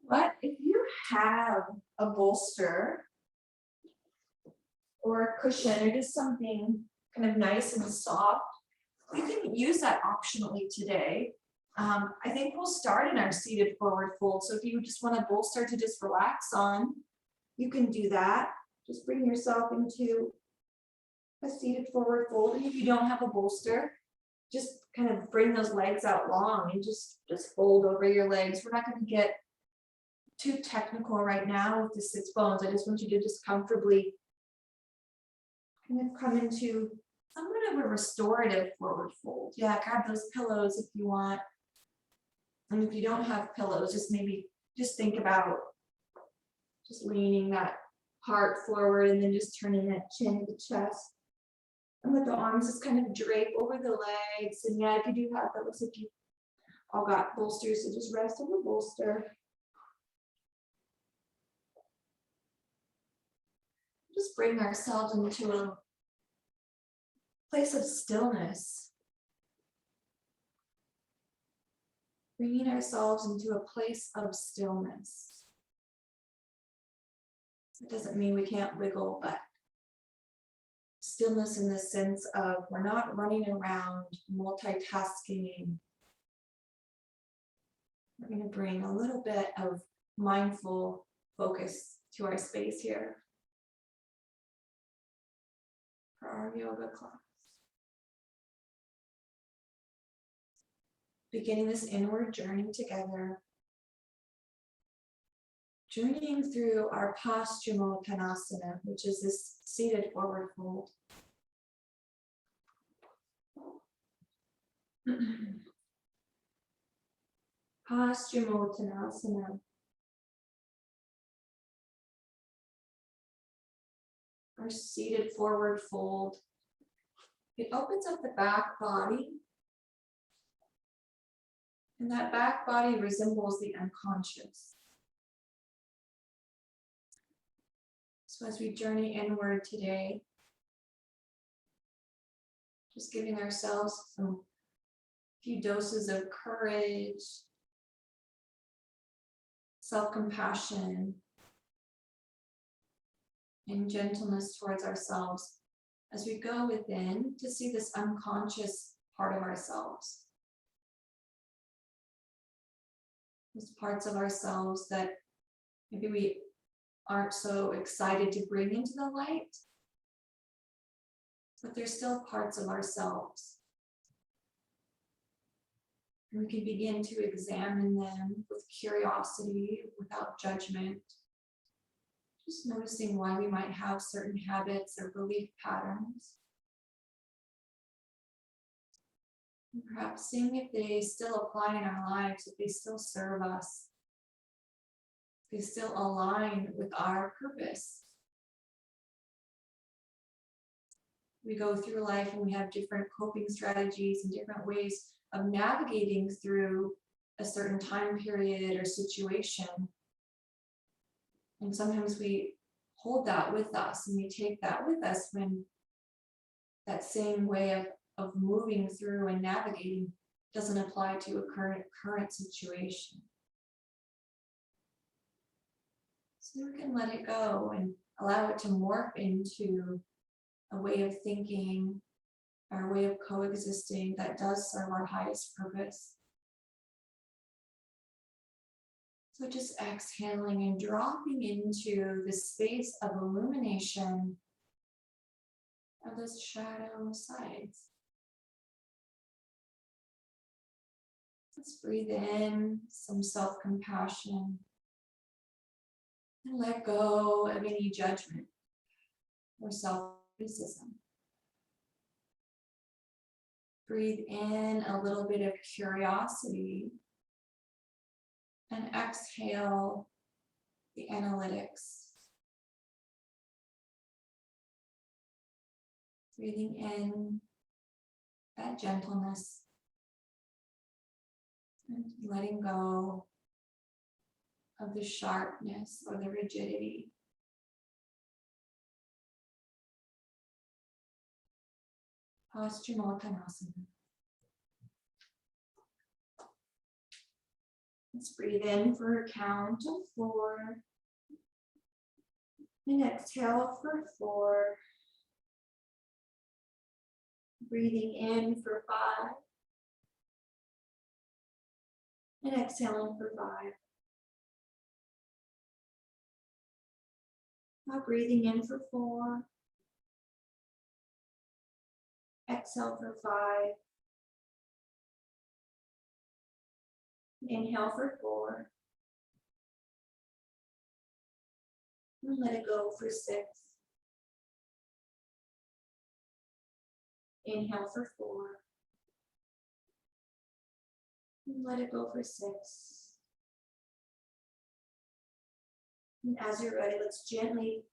But if you have a bolster or a cushion or just something kind of nice and soft, you can use that optionally today. I think we'll start in our seated forward fold. So if you just want a bolster to just relax on, you can do that. Just bring yourself into a seated forward fold. And if you don't have a bolster, just kind of bring those legs out long and just fold over your legs. We're not going to get too technical right now with the sits bones. I just want you to just comfortably kind of come into somewhat of a restorative forward fold. Yeah, grab those pillows if you want. And if you don't have pillows, just think about just leaning that heart forward and then just turning that chin to the chest. And let the arms just kind of drape over the legs. And yeah, if you do have those, if you all got bolsters, so just rest on the bolster. Just bring ourselves into a place of stillness. Bringing ourselves into a place of stillness. It doesn't mean we can't wiggle, but stillness in the sense of we're not running around multitasking. We're going to bring a little bit of mindful focus to our space here for our yoga class. Beginning this inward journey together, journeying through our Paschimottanasana, which is this seated forward fold. Paschimottanasana. Our seated forward fold. It opens up the back body. And that back body resembles the unconscious. So as we journey inward today, just giving ourselves a few doses of courage, self-compassion, and gentleness towards ourselves as we go within to see this unconscious part of ourselves. Those parts of ourselves that maybe we aren't so excited to bring into the light, but they're still parts of ourselves. And we can begin to examine them with curiosity, without judgment. Just noticing why we might have certain habits or belief patterns. And perhaps seeing if they still apply in our lives, if they still serve us, if they still align with our purpose. We go through life and we have different coping strategies and different ways of navigating through a certain time period or situation. And sometimes we hold that with us and we take that with us when that same way of moving through and navigating doesn't apply to a current situation. So we can let it go and allow it to morph into a way of thinking, our way of coexisting that does serve our highest purpose. So just exhaling and dropping into the space of illumination of those shadow sides. Let's breathe in some self-compassion and let go of any judgment or self-criticism. Breathe in a little bit of curiosity and exhale the analytics. Breathing in that gentleness and letting go of the sharpness or the rigidity. Paschimottanasana. Let's breathe in for a count of 4. And exhale for 4. Breathing in for 5. And exhaling for 5. Now breathing in for 4. Exhale for 5. Inhale for 4. And let it go for 6. Inhale for 4. And let it go for 6. And as you're ready, let's gently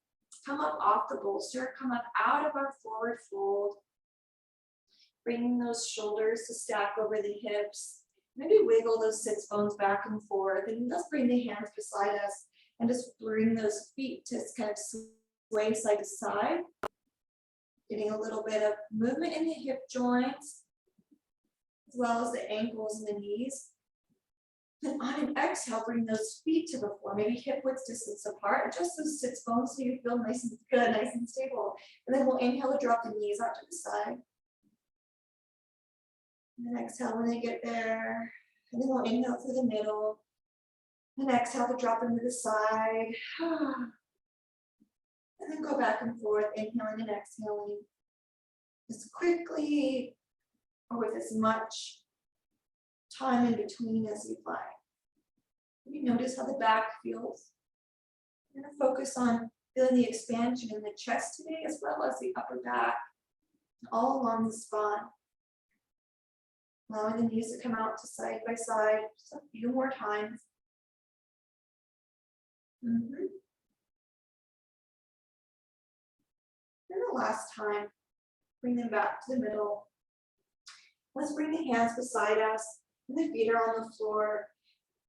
come up off the bolster, come up out of our forward fold. Bringing those shoulders to stack over the hips. Maybe wiggle those sits bones back and forth. And let's bring the hands beside us and just bring those feet to kind of sway side to side. Getting a little bit of movement in the hip joints, as well as the ankles and the knees. And on an exhale, bring those feet to the floor, maybe hip width distance apart. Adjust those sits bones so you feel nice and good, nice and stable. And then we'll inhale to drop the knees out to the side. And then exhale when they get there. And then we'll inhale through the middle. And exhale to drop them to the side. And then go back and forth, inhaling and exhaling. As quickly or with as much time in between as you'd like. You notice how the back feels. We're going to focus on feeling the expansion in the chest today, as well as the upper back, all along the spine. Allowing the knees to come out to side by side, just a few more times. And the last time, bring them back to the middle. Let's bring the hands beside us, and the feet are on the floor.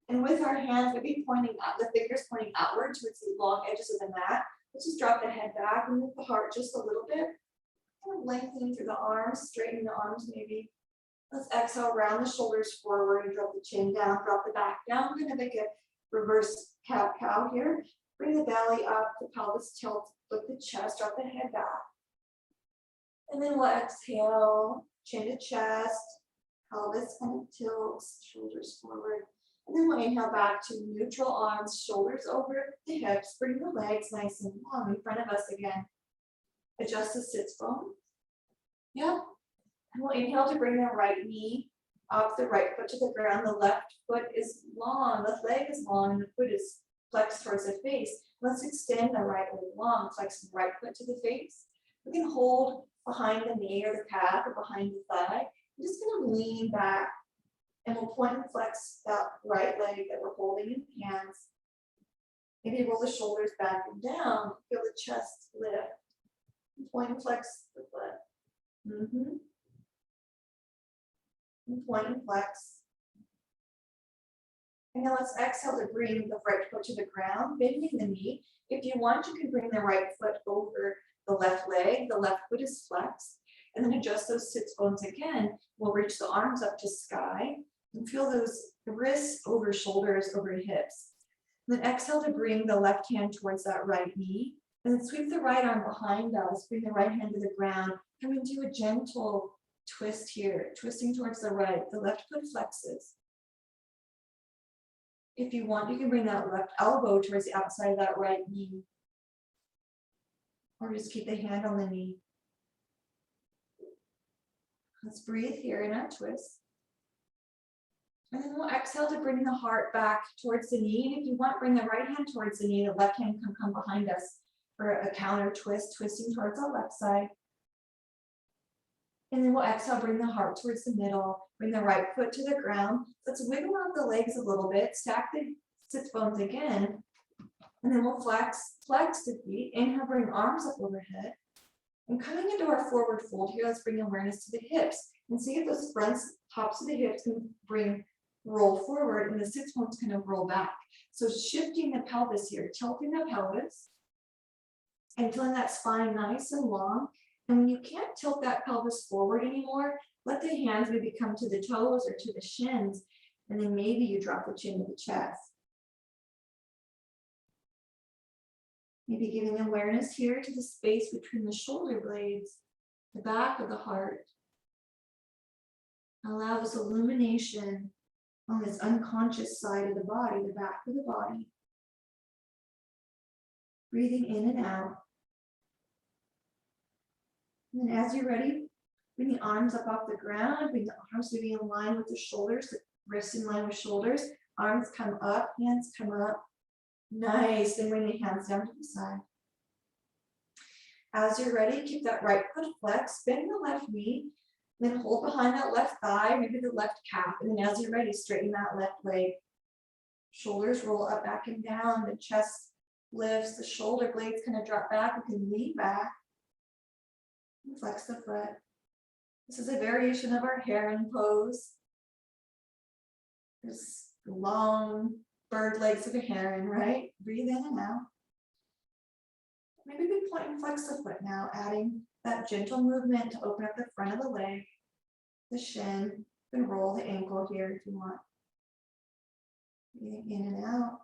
And with our hands, maybe pointing out, the fingers pointing outward towards the long edges of the mat. Let's just drop the head back and move the heart just a little bit. Kind of lengthening through the arms, straighten the arms maybe. Let's exhale, round the shoulders forward and drop the chin down, drop the back down. Kind of make a reverse cat-cow here. Bring the belly up, the pelvis tilt, lift the chest, drop the head back. And then we'll exhale, chin to chest, pelvis kind of tilts, shoulders forward. And then we'll inhale back to neutral arms, shoulders over the hips. Bring the legs nice and long in front of us again. Adjust the sits bones. Yep. And we'll inhale to bring the right knee up, the right foot to the ground. The left foot is long, the leg is long, and the foot is flexed towards the face. Let's extend the right leg long, flex the right foot to the face. We can hold behind the knee or the calf or behind the thigh. We're just going to lean back, and we'll point and flex that right leg that we're holding in hands. Maybe roll the shoulders back and down, feel the chest lift. Point and flex the foot. And point and flex. And now let's exhale to bring the right foot to the ground, bending the knee. If you want, you can bring the right foot over the left leg. The left foot is flexed. And then adjust those sits bones again. We'll reach the arms up to sky. And feel those wrists over shoulders, over hips. And then exhale to bring the left hand towards that right knee. And then sweep the right arm behind us. Bring the right hand to the ground. Come into a gentle twist here, twisting towards the right. The left foot flexes. If you want, you can bring that left elbow towards the outside of that right knee. Or just keep the hand on the knee. Let's breathe here in our twist. And then we'll exhale to bring the heart back towards the knee. And if you want, bring the right hand towards the knee. The left hand can come behind us for a counter twist, twisting towards the left side. And then we'll exhale, bring the heart towards the middle, bring the right foot to the ground. Let's wiggle out the legs a little bit, stack the sits bones again. And then we'll flex the feet. Inhale, bring arms up overhead. And coming into our forward fold here, let's bring awareness to the hips. And see if those fronts, tops of the hips can roll forward and the sits bones kind of roll back. So shifting the pelvis here, tilting the pelvis. And feeling that spine nice and long. And when you can't tilt that pelvis forward anymore, let the hands maybe come to the toes or to the shins. And then maybe you drop the chin to the chest. Maybe giving awareness here to the space between the shoulder blades, the back of the heart. Allow this illumination on this unconscious side of the body, the back of the body. Breathing in and out. And then as you're ready, bring the arms up off the ground, bring the arms to be in line with the shoulders, the wrists in line with shoulders, arms come up, hands come up. Nice, then bring the hands down to the side. As you're ready, keep that right foot flexed, bend the left knee, then hold behind that left thigh, maybe the left calf, and then as you're ready, straighten that left leg. Shoulders roll up, back and down, the chest lifts, the shoulder blades kind of drop back, you can lean back, and flex the foot. This is a variation of our heron pose. This long bird legs of a heron, right? Breathe in and out. Maybe we point and flex the foot now, adding that gentle movement to open up the front of the leg, the shin, and roll the ankle here if you want. Breathing in and out.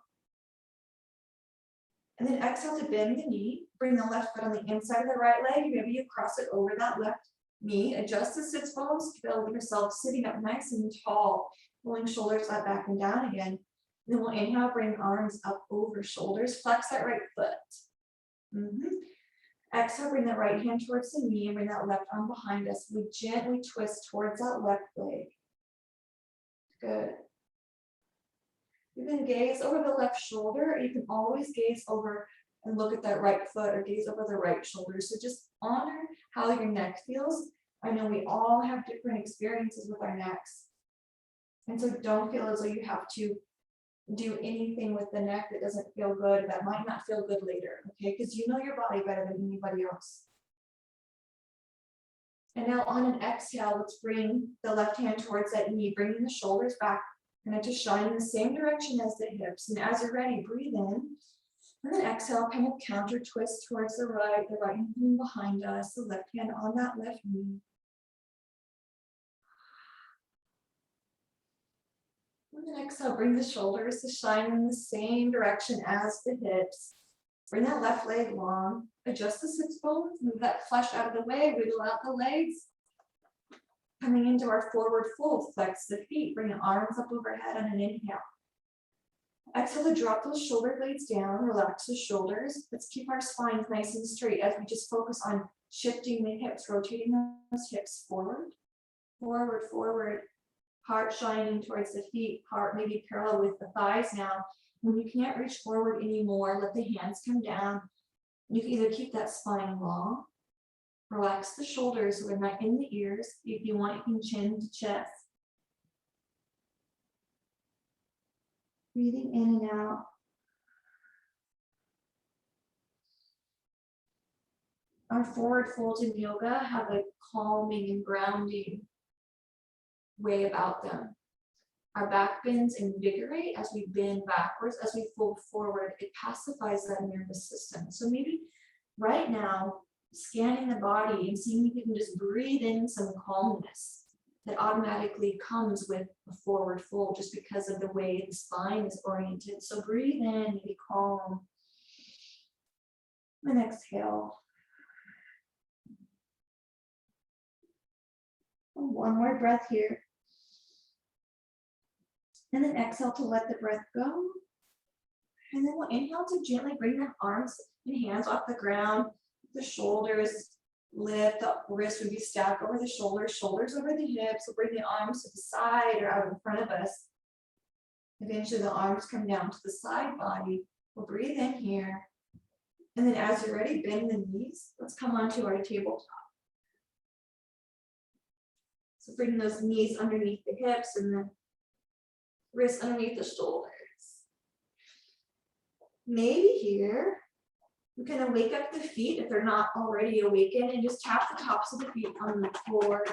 And then exhale to bend the knee. Bring the left foot on the inside of the right leg. Maybe you cross it over that left knee. Adjust the sits bones. Feel yourself sitting up nice and tall. Pulling shoulders up, back, and down again. Then we'll inhale, bring arms up over shoulders. Flex that right foot. Exhale, bring the right hand towards the knee and bring that left arm behind us. We gently twist towards that left leg. Good. You can gaze over the left shoulder, or you can always gaze over and look at that right foot or gaze over the right shoulder. So just honor how your neck feels. I know we all have different experiences with our necks. And so don't feel as though you have to do anything with the neck that doesn't feel good, that might not feel good later, okay? Because you know your body better than anybody else. And now on an exhale, let's bring the left hand towards that knee, bringing the shoulders back, and to shine in the same direction as the hips. And as you're ready, breathe in, and then exhale, kind of counter twist towards the right hand behind us, the left hand on that left knee. And then exhale, bring the shoulders to shine in the same direction as the hips. Bring that left leg long, adjust the sits bones, move that flesh out of the way, wiggle out the legs. Coming into our forward fold, flex the feet, bring the arms up overhead on an inhale. Exhale to drop those shoulder blades down, relax the shoulders. Let's keep our spines nice and straight as we just focus on shifting the hips, rotating those hips forward, forward, forward. Heart shining towards the feet, heart maybe parallel with the thighs now. When you can't reach forward anymore, let the hands come down. You can either keep that spine long, relax the shoulders so they're not in the ears. If you want, you can chin to chest. Breathing in and out. Our forward folds in yoga have a calming and grounding way about them. Our back bends invigorate as we bend backwards, as we fold forward. It pacifies that nervous system. So maybe right now, scanning the body and seeing if you can just breathe in some calmness that automatically comes with a forward fold just because of the way the spine is oriented. So breathe in, be calm, and exhale. And one more breath here. And then exhale to let the breath go. And then we'll inhale to gently bring the arms and hands off the ground. The shoulders lift, the wrists would be stacked over the shoulders, shoulders over the hips. We'll bring the arms to the side or out in front of us. Eventually the arms come down to the side body. We'll breathe in here. And then as you're ready, bend the knees. Let's come onto our tabletop. So bring those knees underneath the hips and the wrists underneath the shoulders. Maybe here, you can wake up the feet if they're not already awakened and just tap the tops of the feet on the floor.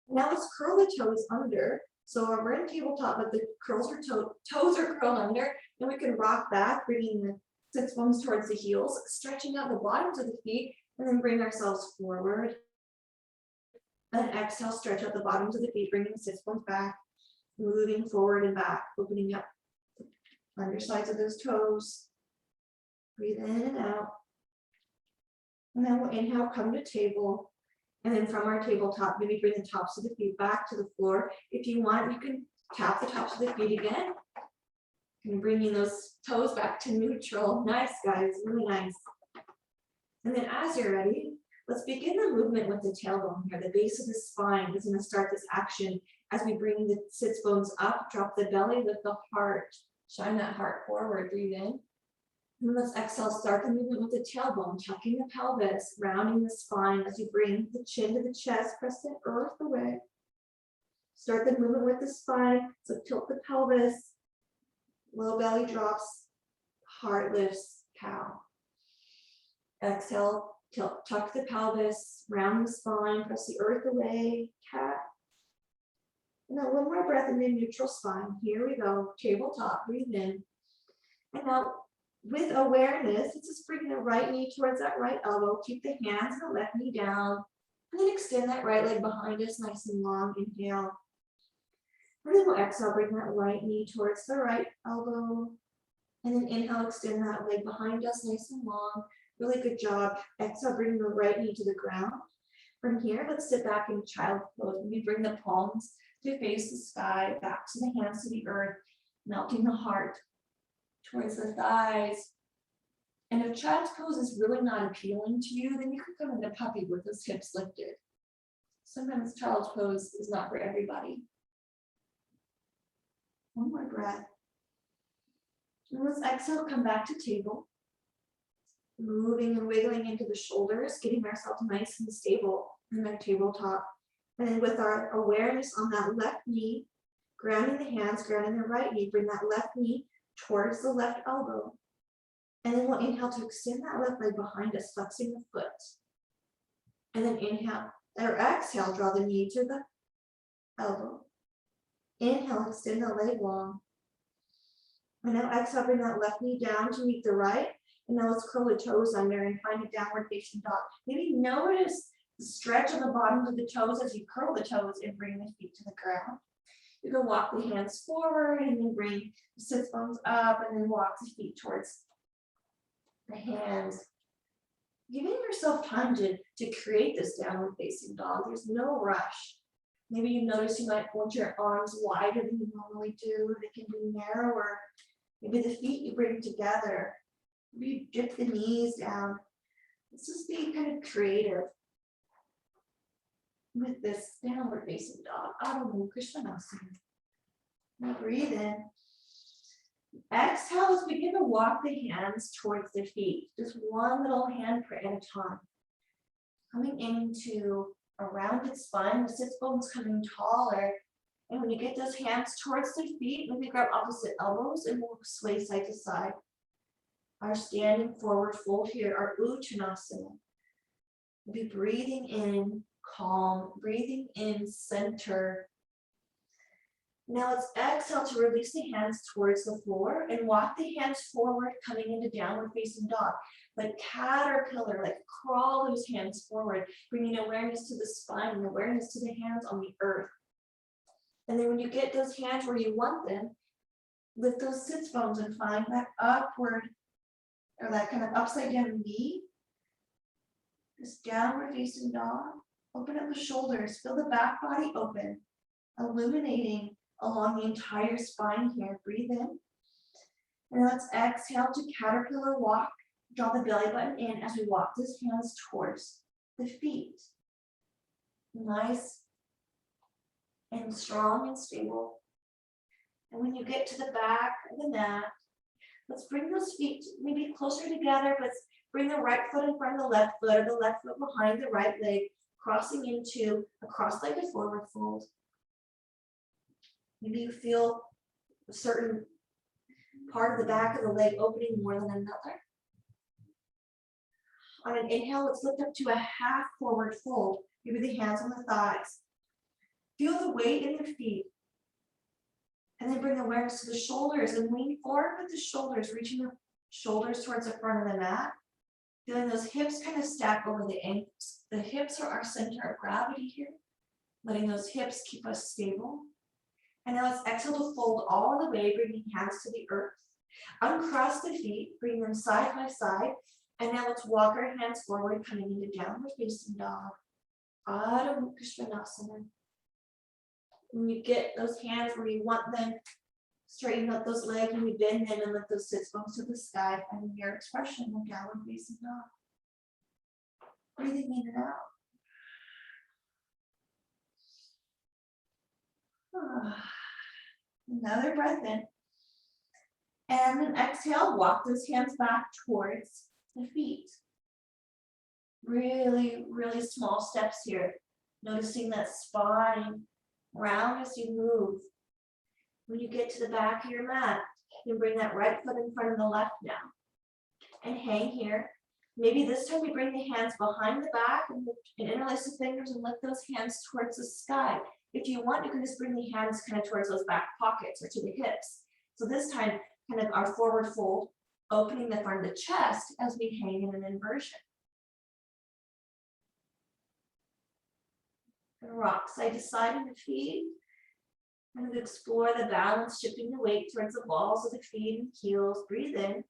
Now let's curl the toes under. So we're in tabletop, but the toes are curled under, and we can rock back, bringing the sits bones towards the heels, stretching out the bottoms of the feet, and then bring ourselves forward. And exhale, stretch out the bottoms of the feet, bringing the sits bones back, moving forward and back, opening up undersides of those toes. Breathe in and out. And then we'll inhale, come to table. And then from our tabletop, maybe bring the tops of the feet back to the floor. If you want, you can tap the tops of the feet again. And bringing those toes back to neutral. Nice, guys, really nice. And then as you're ready, let's begin the movement with the tailbone here. The base of the spine is going to start this action as we bring the sits bones up, drop the belly, lift the heart, shine that heart forward, breathe in. And let's exhale, start the movement with the tailbone, tucking the pelvis, rounding the spine as you bring the chin to the chest, press the earth away. Start the movement with the spine, so tilt the pelvis, low belly drops, heart lifts, cow. Exhale, tilt, tuck the pelvis, round the spine, press the earth away, cat. And then one more breath in the neutral spine. Here we go, tabletop, breathe in. And now, with awareness, let's just bring the right knee towards that right elbow. Keep the hands and the left knee down. And then extend that right leg behind us, nice and long. Inhale. And then we'll exhale, bring that right knee towards the right elbow. And then inhale, extend that leg behind us, nice and long. Really good job. Exhale, bring the right knee to the ground. From here, let's sit back in child pose. We bring the palms to face the sky, back to the hands to the earth, melting the heart towards the thighs. And if child's pose is really not appealing to you, then you could come into puppy with those hips lifted. Sometimes child's pose is not for everybody. One more breath. And let's exhale, come back to table. Moving and wiggling into the shoulders, getting ourselves nice and stable in our tabletop. And then with our awareness on that left knee, grounding the hands, grounding the right knee, bring that left knee towards the left elbow. And then we'll inhale to extend that left leg behind us, flexing the foot. And then inhale, or exhale, draw the knee to the elbow. Inhale, extend the leg long. And now exhale, bring that left knee down to meet the right. And now let's curl the toes under and find a downward facing dog. Maybe notice the stretch of the bottoms of the toes as you curl the toes and bring the feet to the ground. You can walk the hands forward and then bring the sits bones up and then walk the feet towards the hands. Giving yourself time to create this downward facing dog. There's no rush. Maybe you notice you might want your arms wider than you normally do. They can be narrower. Maybe the feet you bring together. Maybe you dip the knees down. Let's just be kind of creative with this downward facing dog. Adho Krishnasana. Now breathe in. Exhale, let's begin to walk the hands towards the feet. Just one little handprint at a time. Coming into a rounded spine, the sits bones coming taller. And when you get those hands towards the feet, maybe grab opposite elbows and we'll sway side to side. Our standing forward fold here, our Uttanasana. We'll be breathing in, calm, breathing in, center. Now let's exhale to release the hands towards the floor and walk the hands forward, coming into downward facing dog. Like caterpillar, like crawl those hands forward, bringing awareness to the spine and awareness to the hands on the earth. And then when you get those hands where you want them, lift those sits bones and find that upward, or that kind of upside down knee. This downward facing dog. Open up the shoulders, feel the back body open, illuminating along the entire spine here. Breathe in. And let's exhale to caterpillar walk. Draw the belly button in as we walk these hands towards the feet. Nice and strong and stable. And when you get to the back of the mat, let's bring those feet maybe closer together. Let's bring the right foot in front of the left foot, or the left foot behind the right leg, crossing into a cross-legged forward fold. Maybe you feel a certain part of the back of the leg opening more than another. On an inhale, let's lift up to a half forward fold. Maybe the hands on the thighs. Feel the weight in your feet. And then bring awareness to the shoulders and lean forward with the shoulders, reaching the shoulders towards the front of the mat. Feeling those hips kind of stack over the ankles. The hips are our center of gravity here. letting those hips keep us stable. And now let's exhale to fold all the way, bringing hands to the earth. Uncross the feet, bring them side by side. And now let's walk our hands forward, coming into downward facing dog. Adho Mukha Svanasana. When you get those hands where you want them, straighten up those legs and you bend them and lift those sits bones to the sky. And your expression in downward facing dog. Breathing in and out. Another breath in. And then exhale, walk those hands back towards the feet. Really, really small steps here. Noticing that spine round as you move. When you get to the back of your mat, you can bring that right foot in front of the left now. And hang here. Maybe this time you bring the hands behind the back and interlace the fingers and lift those hands towards the sky. If you want, you can just bring the hands kind of towards those back pockets or to the hips. So this time, kind of our forward fold, opening the front of the chest as we hang in an inversion. And rock side to side in the feet. Kind of explore the balance, shifting the weight towards the balls of the feet and heels. Breathe in.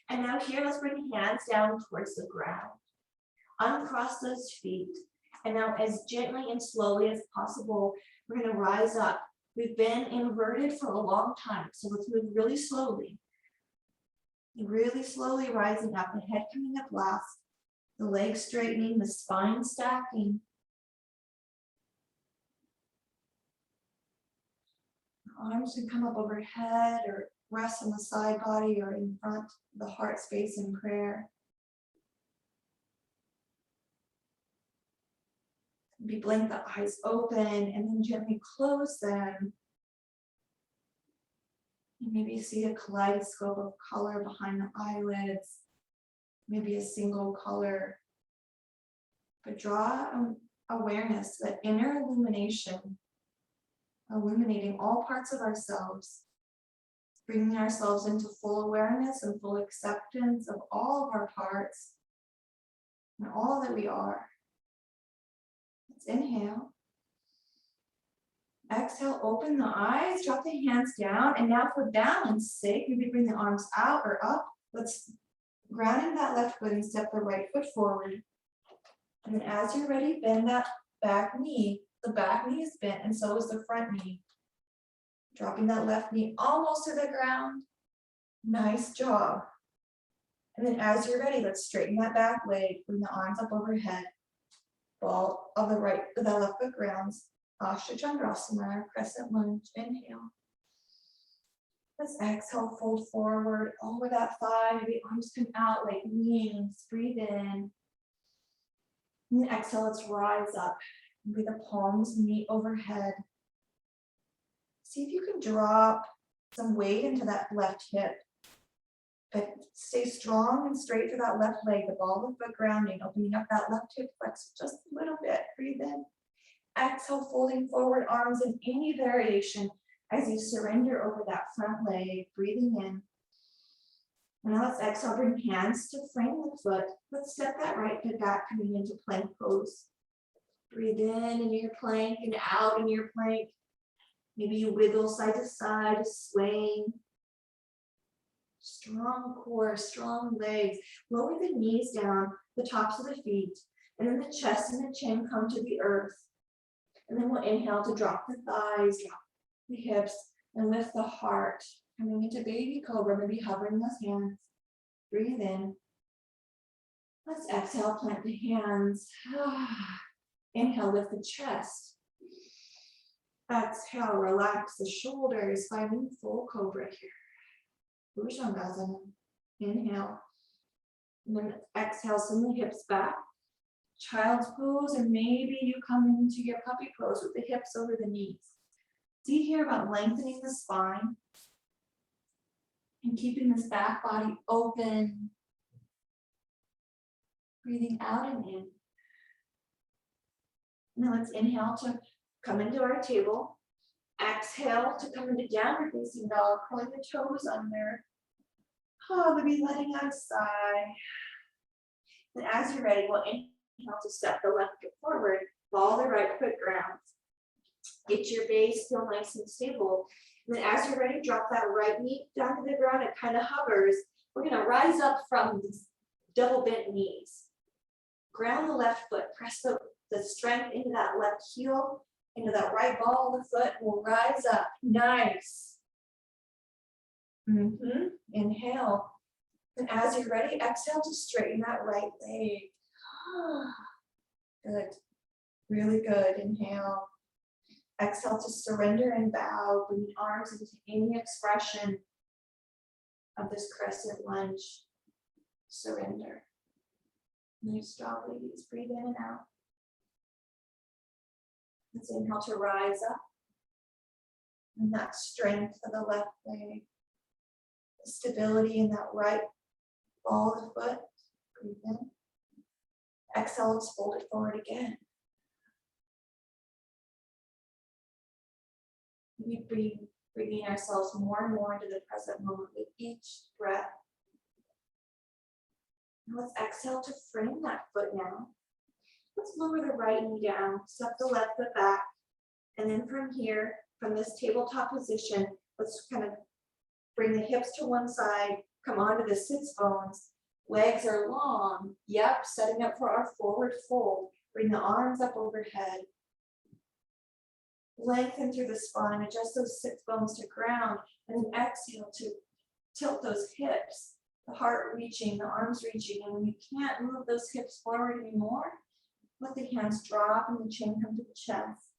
And now here, let's bring the hands down towards the ground. Uncross those feet. And now as gently and slowly as possible, we're going to rise up. We've been inverted for a long time, so let's move really slowly. Really slowly rising up, the head coming up last, the legs straightening, the spine stacking. Arms can come up overhead or rest on the side body or in front of the heart space in prayer. Maybe blink the eyes open and then gently close them. You maybe see a kaleidoscope of color behind the eyelids, maybe a single color. But draw awareness, that inner illumination, illuminating all parts of ourselves, bringing ourselves into full awareness and full acceptance of all of our parts and all that we are. Let's inhale. Exhale, open the eyes, drop the hands down, and now for balance sake, maybe bring the arms out or up. Let's grounding that left foot and step the right foot forward. And then as you're ready, bend that back knee. The back knee is bent, and so is the front knee. Dropping that left knee almost to the ground. Nice job. And then as you're ready, let's straighten that back leg, bring the arms up overhead. Ball of the left foot grounds. Chandrasana, Crescent Lunge. Inhale. Let's exhale, fold forward over that thigh. Maybe arms come out like wings. Breathe in. And then exhale, let's rise up. Maybe the palms meet overhead. See if you can drop some weight into that left hip. But stay strong and straight for that left leg, the ball of the foot grounding, opening up that left hip flex just a little bit. Breathe in. Exhale, folding forward arms in any variation as you surrender over that front leg, breathing in. And now let's exhale, bring hands to frame the foot. Let's step that right foot back, coming into plank pose. Breathe in your plank and out in your plank. Maybe you wiggle side to side, swaying. Strong core, strong legs. Lower the knees down, the tops of the feet, and then the chest and the chin come to the earth. And then we'll inhale to drop the thighs, drop the hips, and lift the heart. Coming into baby cobra, maybe hovering those hands. Breathe in. Let's exhale, plant the hands. Inhale, lift the chest. Exhale, relax the shoulders, finding full cobra here. Chandrasana. Inhale. And then exhale, send the hips back. Child's pose, and maybe you come into your puppy pose with the hips over the knees. See here about lengthening the spine and keeping this back body open. Breathing out and in. Now let's inhale to come into our table. Exhale to come into downward facing dog, curling the toes under. Maybe letting out a sigh. And as you're ready, we'll inhale to step the left foot forward, Follow the right foot ground. Get your base feel nice and stable. And then as you're ready, drop that right knee down to the ground. It kind of hovers. We're going to rise up from these double bent knees. Ground the left foot. Press the strength into that left heel, into that right ball of the foot. We'll rise up. Nice. Inhale. And as you're ready, exhale to straighten that right leg. Good. Really good. Inhale. Exhale to surrender and bow. Bring the arms into any expression of this crescent lunge. Surrender. Nice job, ladies. Breathe in and out. Let's inhale to rise up. And that strength of the left leg. The stability in that right ball of the foot. Breathe in. Exhale, let's fold it forward again. We bringing ourselves more and more into the present moment with each breath. Now let's exhale to frame that foot now. Let's lower the right knee down, step the left foot back, and then from here, from this tabletop position, let's kind of bring the hips to one side, come onto the sits bones. Legs are long. Yep, setting up for our forward fold. Bring the arms up overhead. Lengthen through the spine, adjust those sits bones to ground, and then exhale to tilt those hips, the heart reaching, the arms reaching. And when you can't move those hips forward anymore, let the hands drop and the chin come to the chest.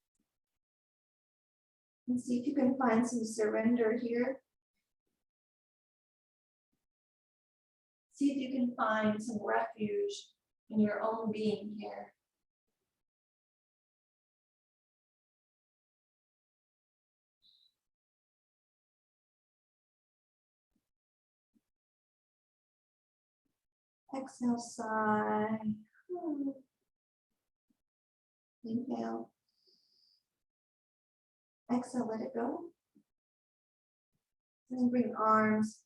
And see if you can find some surrender here. See if you can find some refuge in your own being here. Exhale, sigh. Inhale. Exhale, let it go. And then bring arms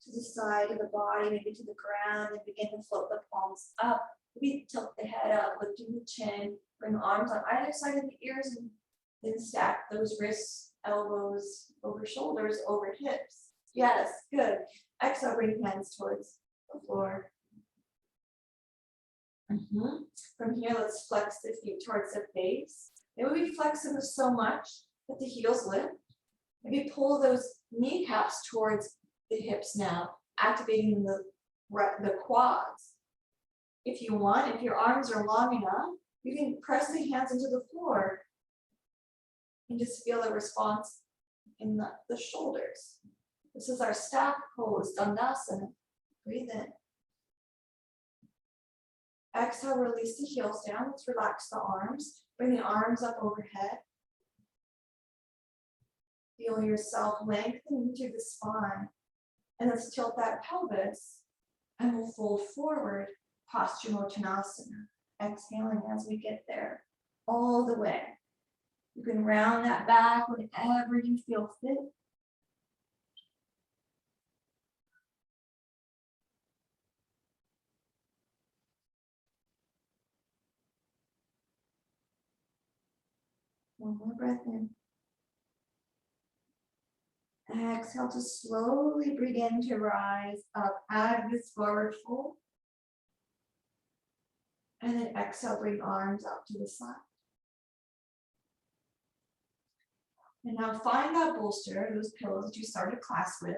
to the side of the body, maybe to the ground, and begin to float the palms up. Maybe tilt the head up, lifting the chin. Bring arms on either side of the ears, and then stack those wrists, elbows over shoulders, over hips. Yes, good. Exhale, bring hands towards the floor. From here, let's flex the feet towards the face. Maybe we flex them so much that the heels lift. Maybe pull those kneecaps towards the hips now, activating the quads. If you want, if your arms are long enough, you can press the hands into the floor and just feel the response in the shoulders. This is our staff pose, Chandrasana. Breathe in. Exhale, release the heels down. Let's relax the arms. Bring the arms up overhead. Feel yourself lengthening through the spine. And let's tilt that pelvis and we'll fold forward, Paschimottanasana. Exhaling as we get there, all the way. You can round that back whenever you feel fit. One more breath in. Exhale to slowly begin to rise up out of this forward fold. And then exhale, bring arms out to the side. And now find that bolster, those pillows that you started class with.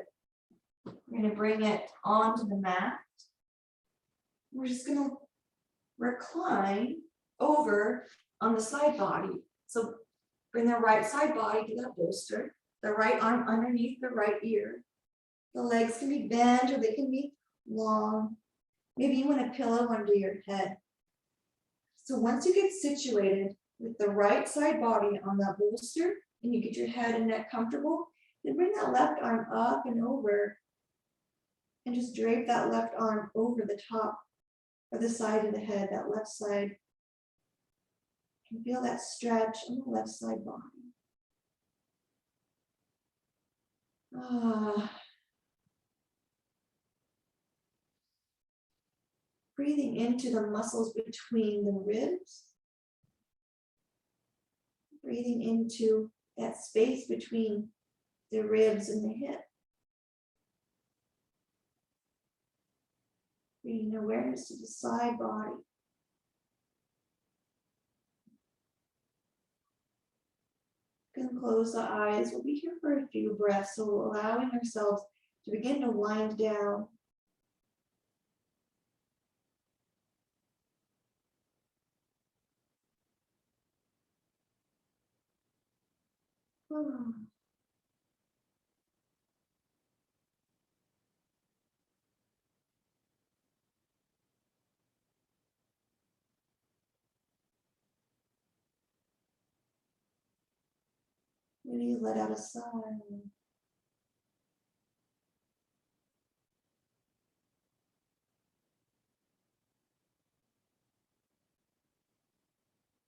We're going to bring it onto the mat. We're just going to recline over on the side body. So bring the right side body to that bolster. The right arm underneath the right ear. The legs can be bent or they can be long. Maybe you want a pillow under your head. So once you get situated with the right side body on that bolster and you get your head and neck comfortable, then bring that left arm up and over and just drape that left arm over the top of the side of the head, that left side. You can feel that stretch on the left side body. Breathing into the muscles between the ribs Breathing into that space between the ribs and the hip. Bringing awareness to the side body. You can close the eyes. We'll be here for a few breaths, so we're allowing ourselves to begin to wind down. Maybe you let out a sigh.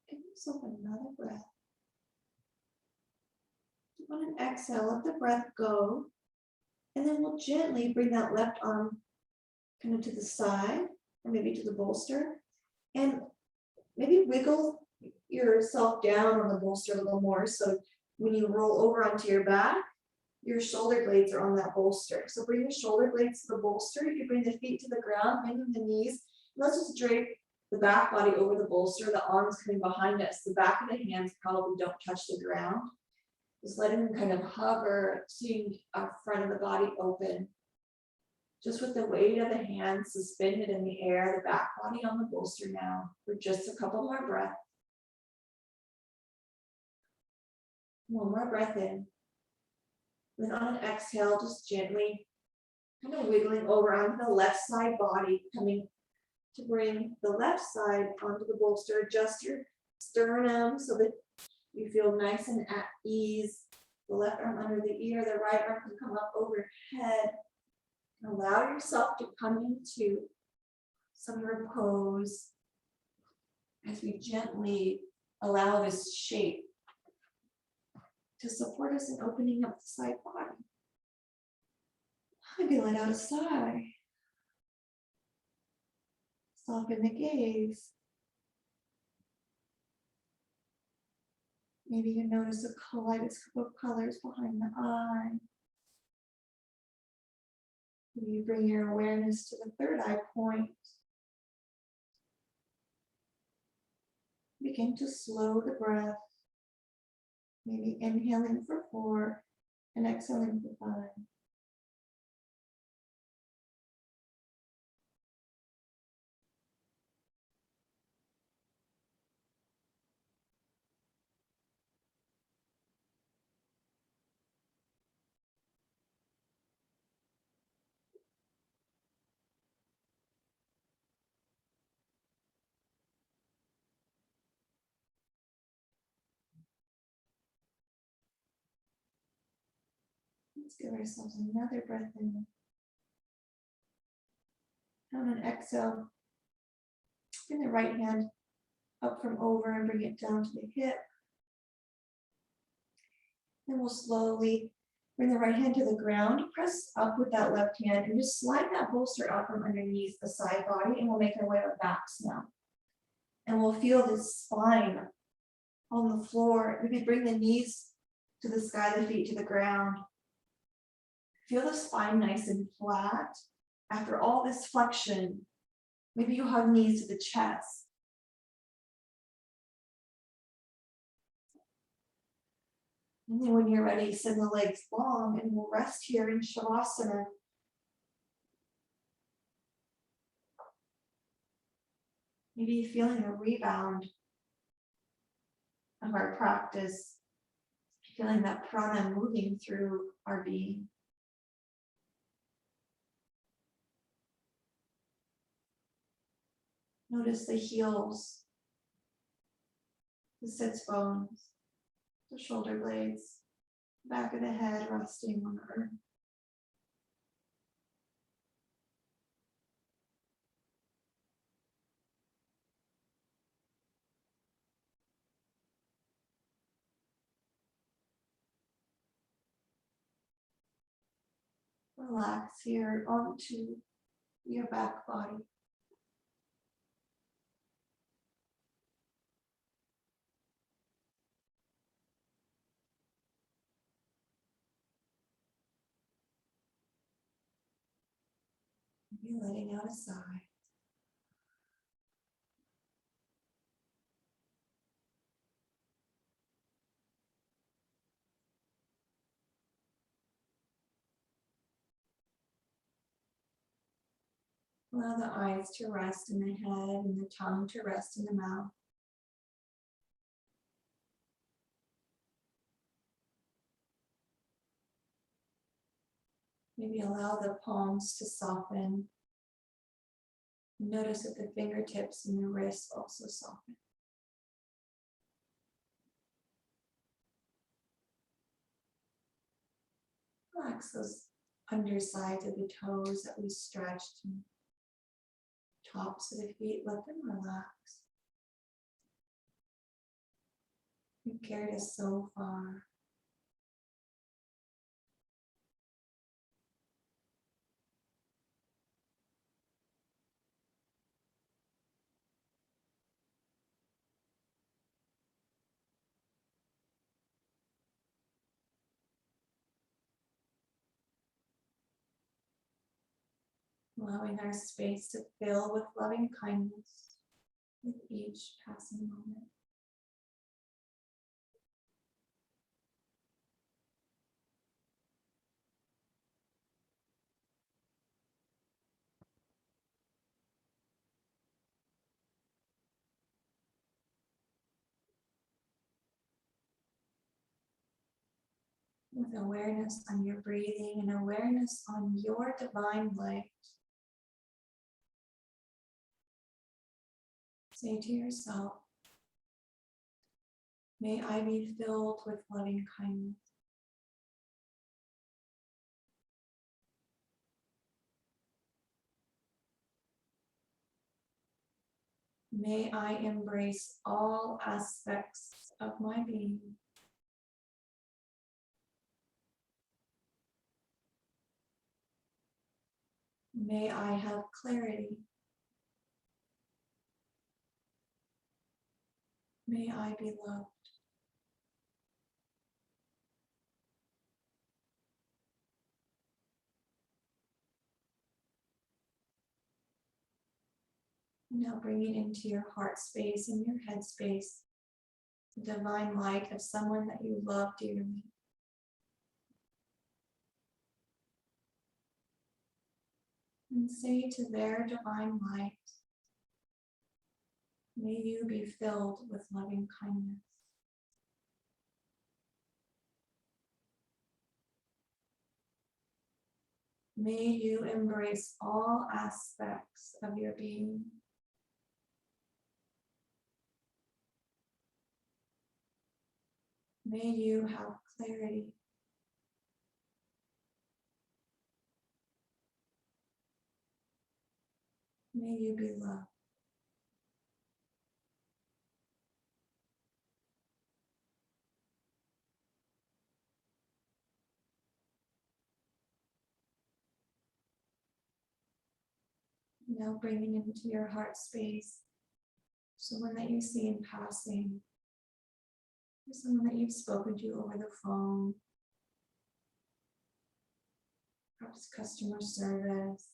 Give yourself another breath. On an exhale, let the breath go. And then we'll gently bring that left arm kind of to the side, or maybe to the bolster. And maybe wiggle yourself down on the bolster a little more. So when you roll over onto your back, your shoulder blades are on that bolster. So bring the shoulder blades to the bolster. If you bring the feet to the ground, bring the knees. Let's just drape the back body over the bolster, the arms coming behind us. The back of the hands probably don't touch the ground. Just letting them kind of hover, seeing our front of the body open. Just with the weight of the hands suspended in the air, the back body on the bolster now for just a couple more breaths. One more breath in. Then on an exhale, just gently kind of wiggling over onto the left side body, coming to bring the left side onto the bolster. Adjust your sternum so that you feel nice and at ease. The left arm under the ear, the right arm can come up overhead. Allow yourself to come into some repose as we gently allow this shape to support us in opening up the side body. Maybe let out a sigh. Soften the gaze. Maybe you notice a kaleidoscope of colors behind the eye. Maybe you bring your awareness to the third eye point. Begin to slow the breath. Maybe inhaling for 4 and exhaling for 5. Let's give ourselves another breath in. On an exhale, bring the right hand up from over and bring it down to the hip. Then we'll slowly bring the right hand to the ground, press up with that left hand, and just slide that bolster out from underneath the side body, and we'll make our way up backs now. And we'll feel the spine on the floor. Maybe bring the knees to the sky, the feet to the ground. Feel the spine nice and flat. After all this flexion, maybe you hug knees to the chest. And then when you're ready, send the legs long, and we'll rest here in Shavasana. Maybe feeling a rebound of our practice, feeling that prana moving through our being. Notice the heels, the sits bones, the shoulder blades, back of the head resting on the earth. Relax here onto your back body. Maybe letting out a sigh. Allow the eyes to rest in the head and the tongue to rest in the mouth. Maybe allow the palms to soften. Notice that the fingertips and the wrists also soften. Relax those undersides of the toes that we stretched, and tops of the feet, let them relax. You've carried us so far. Allowing our space to fill with loving kindness with each passing moment. With awareness on your breathing and awareness on your divine light. Say to yourself, may I be filled with loving kindness. May I embrace all aspects of my being. May I have clarity. May I be loved. Now bring it into your heart space and your head space, the divine light of someone that you love dearly. And say to their divine light, may you be filled with loving kindness. May you embrace all aspects of your being. May you have clarity. May you be loved. Now bringing into your heart space someone that you see in passing, or someone that you've spoken to over the phone, perhaps customer service,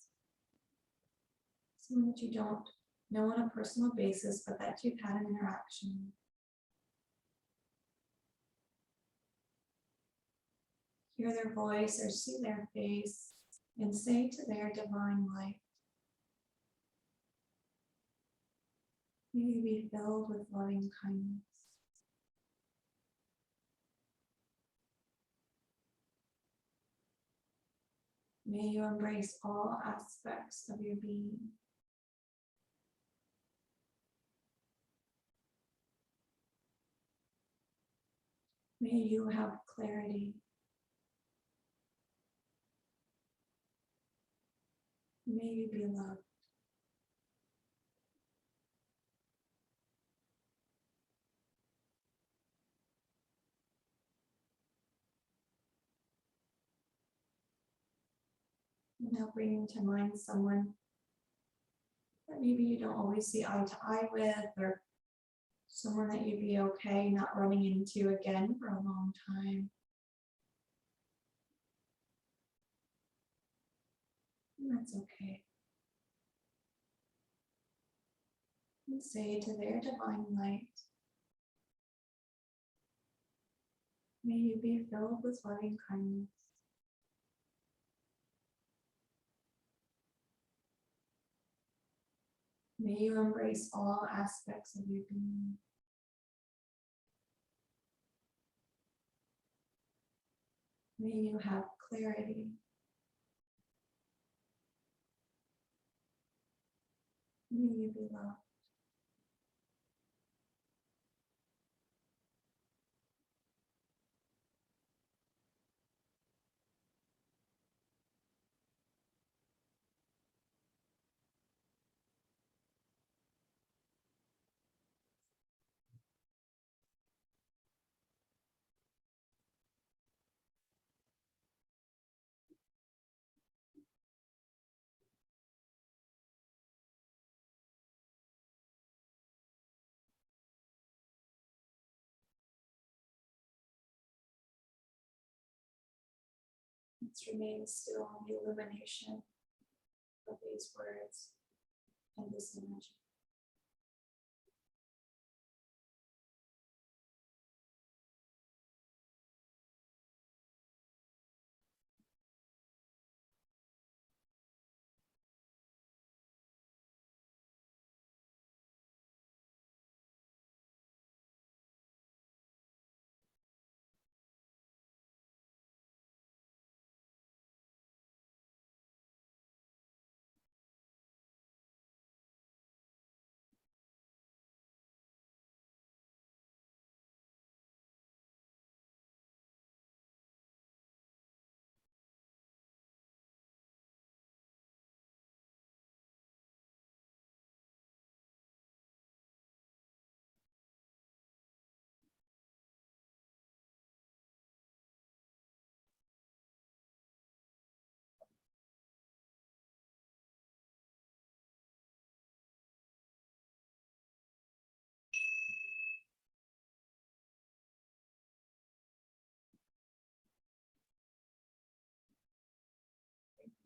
someone that you don't know on a personal basis, but that you've had an interaction. Hear their voice or see their face and say to their divine light, may you be filled with loving kindness. May you embrace all aspects of your being. May you have clarity. May you be loved. Now bringing to mind someone that maybe you don't always see eye to eye with, or someone that you'd be okay not running into again for a long time. And that's okay. And say to their divine light, may you be filled with loving kindness. May you embrace all aspects of your being. May you have clarity. May you be loved. Let's remain still in the illumination of these words and this image.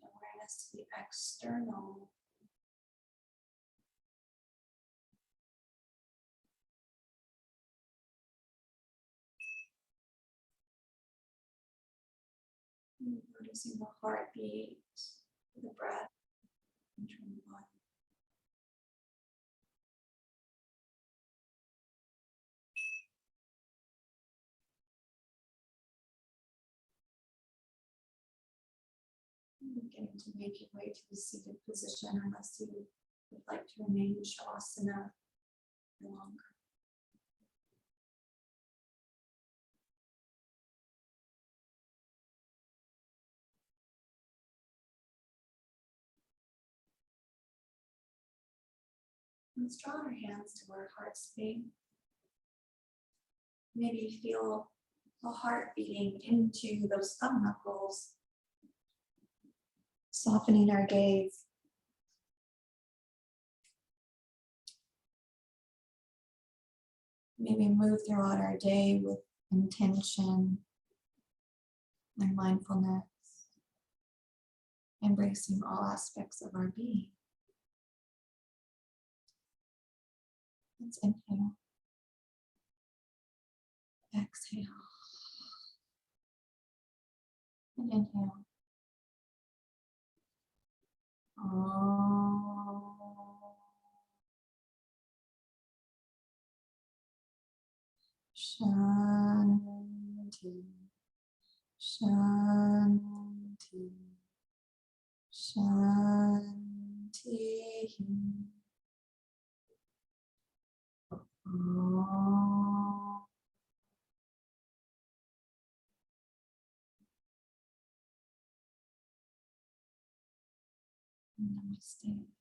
Awareness to the external. Noticing the heartbeat, the breath entering the body. Beginning to make your way to the seated position unless you would like to remain in Shavasana for longer. Let's draw our hands to our heart's beat. Maybe feel the heart beating into those thumb knuckles, softening our gaze. Maybe move throughout our day with intention and mindfulness, embracing all aspects of our being. Let's inhale. Exhale. And inhale. Shanti. Shanti. Shanti. Namaste.